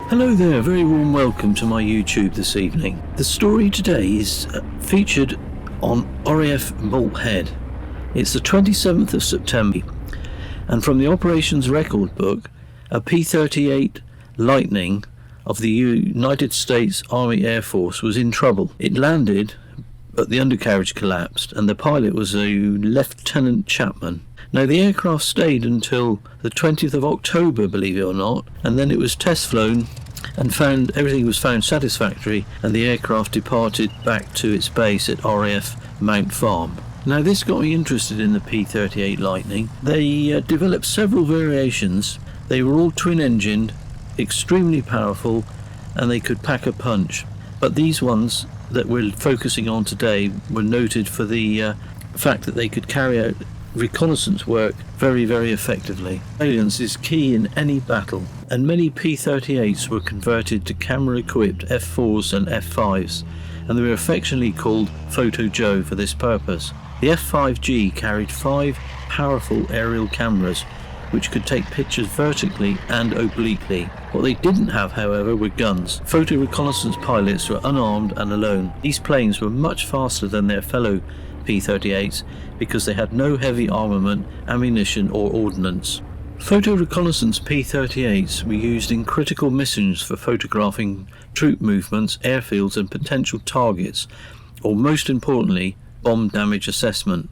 Hello there, very warm welcome to my YouTube this evening. The story today is featured on RAF Bolt Head. It's the 27th of September, and from the operations record book, a P38 Lightning of the United States Army Airforce was in trouble. It landed, but the undercarriage collapsed, and the pilot was a Lieutenant Chapman. Now, the aircraft stayed until the 20th of October, believe it or not, and then it was test flown and everything was found satisfactory, and the aircraft departed back to its base at RAF Mount Farm. Now, this got me interested in the P38 Lightning. They developed several variations. They were all twin-engined, extremely powerful, and they could pack a punch. But these ones that we're focusing on today were noted for the fact that they could carry out reconnaissance work very, very effectively. Surveillance is key in any battle, and many P38s were converted to camera-equipped F4s and F5s, and they were affectionately called Photo Joe for this purpose. The F5G carried 5 powerful aerial cameras which could take pictures vertically and obliquely. What they didn't have, however, were guns. Photo reconnaissance pilots were unarmed and alone. These planes were much faster than their fellow P38s because they had no heavy armament, ammunition or ordnance. Photo reconnaissance P38s were used in critical missions for photographing troop movements, airfields and potential targets, or most importantly, bomb damage assessment.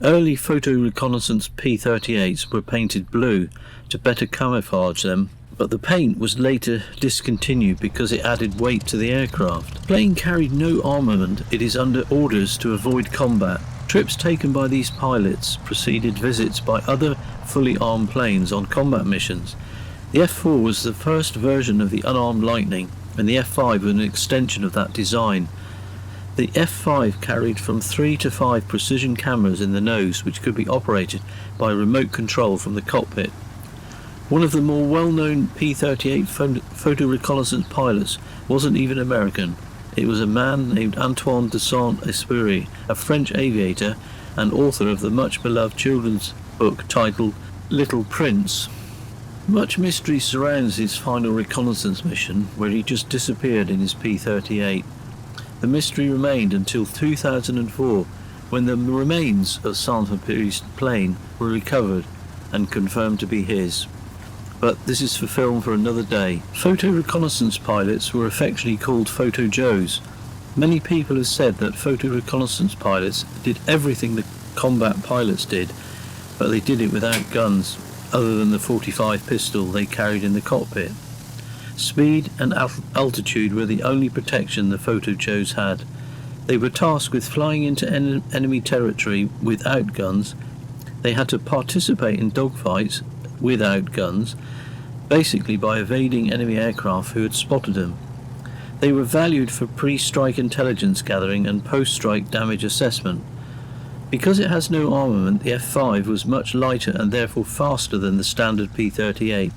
Early photo reconnaissance P38s were painted blue to better camouflage them, but the paint was later discontinued because it added weight to the aircraft. The plane carried no armament. It is under orders to avoid combat. Trips taken by these pilots preceded visits by other fully armed planes on combat missions. The F4 was the first version of the unarmed Lightning, and the F5 was an extension of that design. The F5 carried from 3 to 5 precision cameras in the nose which could be operated by remote control from the cockpit. One of the more well-known P38 photo reconnaissance pilots wasn't even American. It was a man named Antoine de Saint-Exupéry, a French aviator and author of the much-beloved children's book titled Little Prince. Much mystery surrounds his final reconnaissance mission, where he just disappeared in his P38. The mystery remained until 2004, when the remains of Saint-Exupéry's plane were recovered and confirmed to be his. But this is for film for another day. Photo reconnaissance pilots were affectionately called Photo Joes. Many people have said that photo reconnaissance pilots did everything the combat pilots did, but they did it without guns, other than the 45 pistol they carried in the cockpit. Speed and altitude were the only protection the Photo Joes had. They were tasked with flying into enemy territory without guns. They had to participate in dogfights without guns, basically by evading enemy aircraft who had spotted them. They were valued for pre-strike intelligence gathering and post-strike damage assessment. Because it has no armament, the F5 was much lighter and therefore faster than the standard P38.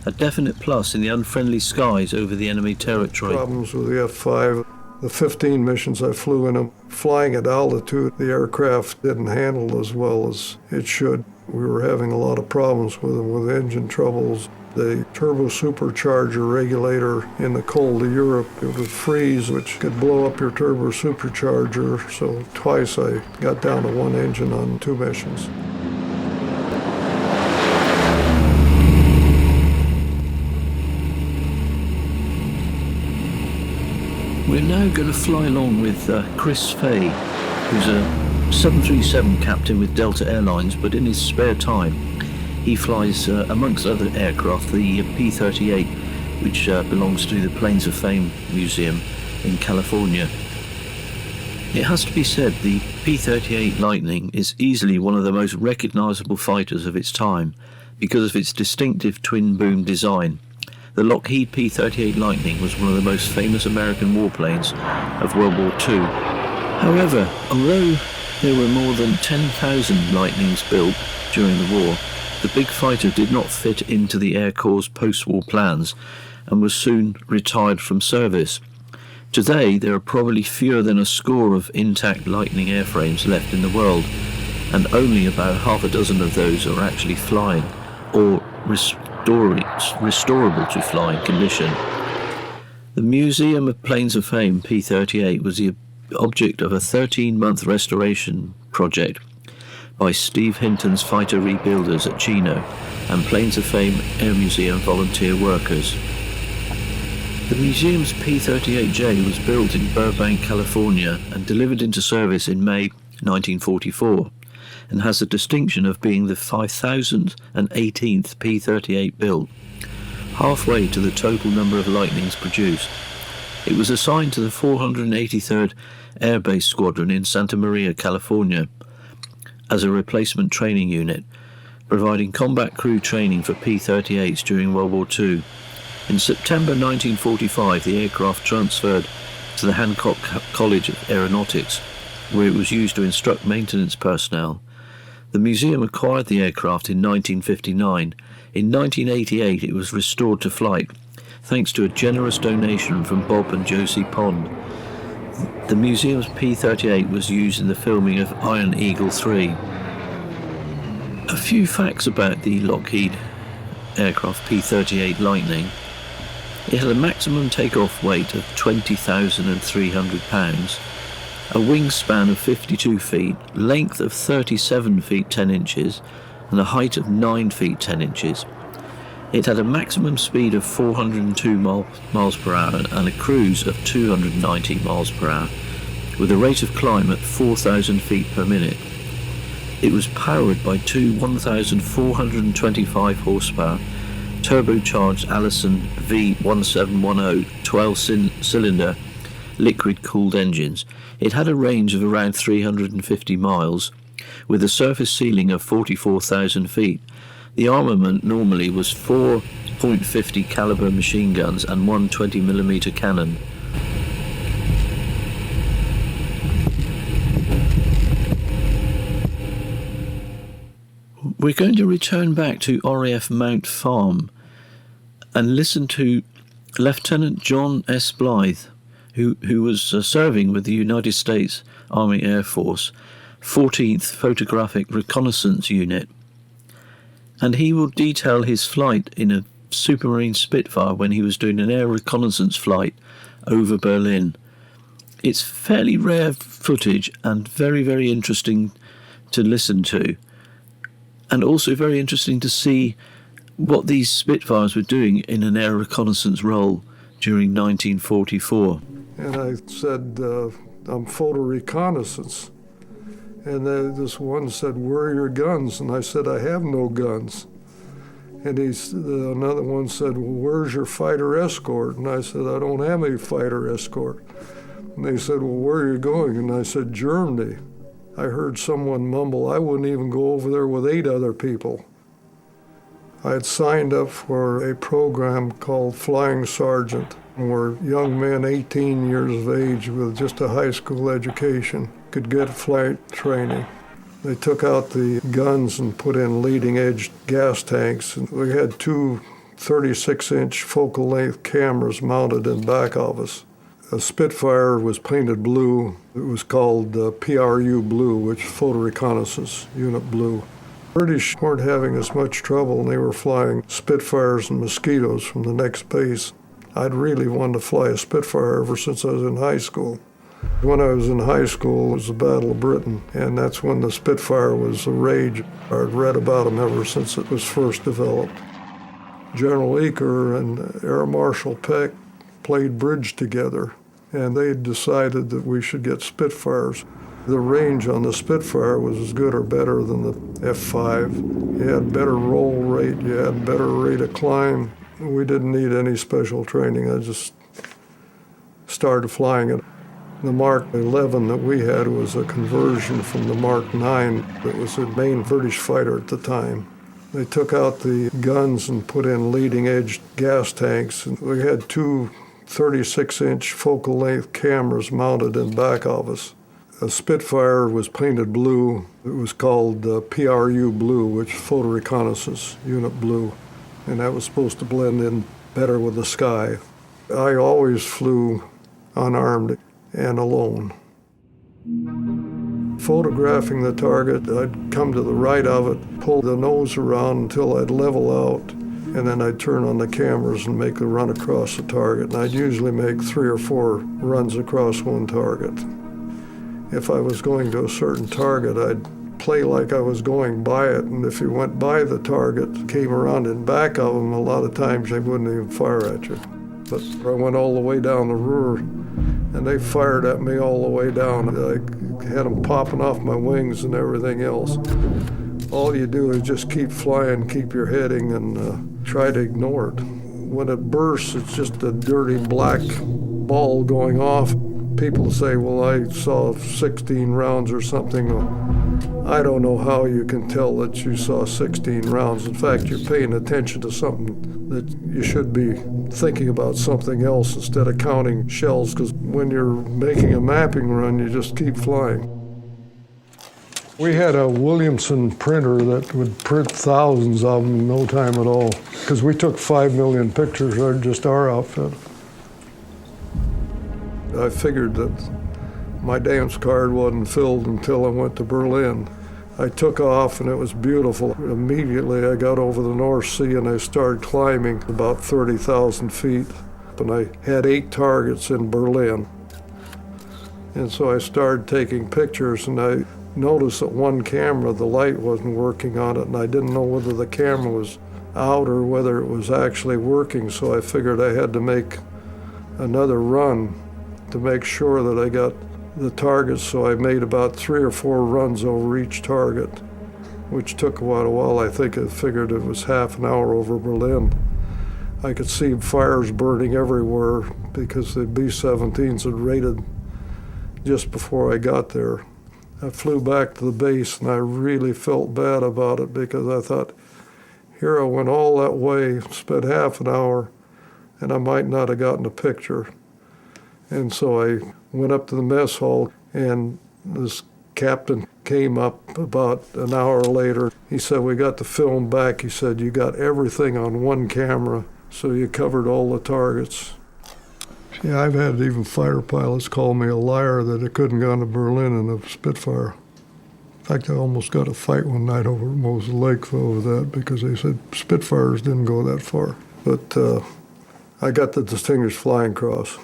A definite plus in the unfriendly skies over the enemy territory. Problems with the F5. The 15 missions I flew in them, flying at altitude, the aircraft didn't handle as well as it should. We were having a lot of problems with them, with engine troubles. The turbo supercharger regulator in the cold of Europe, it would freeze, which could blow up your turbo supercharger. So twice I got down to one engine on 2 missions. We're now going to fly along with Chris Fay, who's a 737 captain with Delta Airlines, but in his spare time he flies, amongst other aircraft, the P-38, which belongs to the Planes of Fame Museum in California. It has to be said the P-38 Lightning is easily one of the most recognizable fighters of its time because of its distinctive twin-boom design. The Lockheed P-38 Lightning was one of the most famous American warplanes of World War II. However, although there were more than 10,000 Lightnings built during the war, the big fighter did not fit into the Air Corps' post-war plans and was soon retired from service. Today, there are probably fewer than a score of intact Lightning airframes left in the world, and only about half a dozen of those are actually flying or restorable to flying condition. The Museum of Planes of Fame P38 was the object of a 13-month restoration project by Steve Hinton's fighter rebuilders at Chino and Planes of Fame Air Museum volunteer workers. The museum's P38J was built in Burbank, California and delivered into service in May 1944 and has the distinction of being the 5,018th P38 built, halfway to the total number of Lightnings produced. It was assigned to the 483rd Air Base Squadron in Santa Maria, California, as a replacement training unit, providing combat crew training for P-38s during World War II. In September 1945, the aircraft transferred to the Hancock College of Aeronautics, where it was used to instruct maintenance personnel. The museum acquired the aircraft in 1959. In 1988, it was restored to flight, thanks to a generous donation from Bob and Josie Pond. The museum's P-38 was used in the filming of Iron Eagle 3. A few facts about the Lockheed aircraft P-38 Lightning. It had a maximum takeoff weight of 20,300 pounds, a wingspan of 52 feet, length of 37 feet 10 inches, and a height of 9 feet 10 inches. It had a maximum speed of 402 miles per hour and a cruise of 290 miles per hour, with a rate of climb at 4,000 feet per minute. It was powered by two 1,425 horsepower turbocharged Allison V1710 12-cylinder liquid-cooled engines. It had a range of around 350 miles, with a surface ceiling of 44,000 feet. The armament normally was 4.50 caliber machine guns and one 20mm cannon. We're going to return back to RAF Mount Farm and listen to Lieutenant John S. Blythe, who was serving with the United States Army Airforce, 14th Photographic Reconnaissance Unit. And he will detail his flight in a Supermarine Spitfire when he was doing an air reconnaissance flight over Berlin. It's fairly rare footage and very, very interesting to listen to. And also very interesting to see what these Spitfires were doing in an air reconnaissance role during 1944. And I said, I'm photo reconnaissance. And this one said, where are your guns? And I said, I have no guns. And another one said, well, where's your fighter escort? And I said, I don't have any fighter escort. And they said, well, where are you going? And I said, Germany. I heard someone mumble, I wouldn't even go over there with 8 other people. I had signed up for a program called Flying Sergeant, where young men 18 years of age with just a high school education could get flight training. They took out the guns and put in leading-edge gas tanks. And we had two 36-inch focal-length cameras mounted in back of us. A Spitfire was painted blue. It was called PRU Blue, which is Photo Reconnaissance Unit Blue. British weren't having as much trouble, and they were flying Spitfires and Mosquitoes from the next base. I'd really wanted to fly a Spitfire ever since I was in high school. When I was in high school, it was the Battle of Britain, and that's when the Spitfire was the rage. I'd read about them ever since it was first developed. General Eaker and Air Marshal Peck played bridge together, and they decided that we should get Spitfires. The range on the Spitfire was as good or better than the F5. You had better roll rate, you had better rate of climb. We didn't need any special training. I just started flying it. The Mark 11 that we had was a conversion from the Mark 9 that was the main British fighter at the time. They took out the guns and put in leading-edge gas tanks. And we had two 36-inch focal-length cameras mounted in back of us. A Spitfire was painted blue. It was called PRU Blue, which is Photo Reconnaissance Unit Blue. And that was supposed to blend in better with the sky. I always flew unarmed and alone. Photographing the target, I'd come to the right of it, pull the nose around until I'd level out, and then I'd turn on the cameras and make a run across the target. And I'd usually make 3 or 4 runs across one target. If I was going to a certain target, I'd play like I was going by it, and if you went by the target, came around in back of them, a lot of times they wouldn't even fire at you. But I went all the way down the Ruhr, and they fired at me all the way down. I had them popping off my wings and everything else. All you do is just keep flying, keep your heading, and try to ignore it. When it bursts, it's just a dirty black ball going off. People say, well, I saw 16 rounds or something. I don't know how you can tell that you saw 16 rounds. In fact, you're paying attention to something that you should be thinking about something else instead of counting shells, because when you're making a mapping run, you just keep flying. We had a Williamson printer that would print thousands of them in no time at all, because we took 5 million pictures, just our outfit. I figured that my dance card wasn't filled until I went to Berlin. I took off and it was beautiful. Immediately I got over the North Sea and I started climbing about 30,000 feet. And I had 8 targets in Berlin. And so I started taking pictures, and I noticed that one camera, the light wasn't working on it, and I didn't know whether the camera was out or whether it was actually working, so I figured I had to make another run to make sure that I got the targets. So I made about 3 or 4 runs over each target, which took quite a while. I think I figured it was half an hour over Berlin. I could see fires burning everywhere because the B-17s had raided just before I got there. I flew back to the base and I really felt bad about it, because I thought, here I went all that way, spent half an hour, and I might not have gotten a picture. And so I went up to the mess hall, and this captain came up about an hour later. He said, we got the film back. He said, you got everything on one camera, so you covered all the targets. Yeah, I've had even fighter pilots call me a liar that I couldn't go to Berlin in a Spitfire. In fact, I almost got a fight one night over Mosel Lake over that, because they said Spitfires didn't go that far. But I got the Distinguished Flying Cross.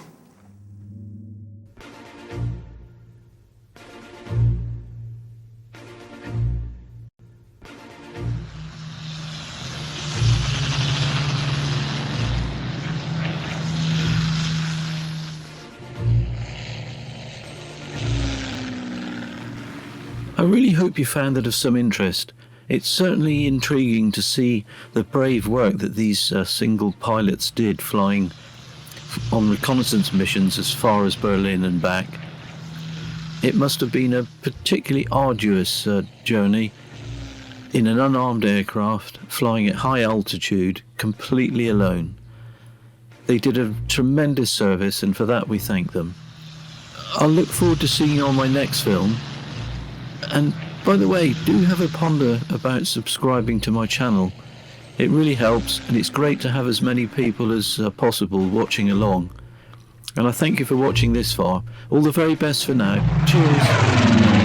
I really hope you found it of some interest. It's certainly intriguing to see the brave work that these single pilots did, flying on reconnaissance missions as far as Berlin and back. It must have been a particularly arduous journey in an unarmed aircraft, flying at high altitude, completely alone. They did a tremendous service, and for that we thank them. I'll look forward to seeing you on my next film. And by the way, do have a ponder about subscribing to my channel. It really helps, and it's great to have as many people as possible watching along. And I thank you for watching this far. All the very best for now. Cheers.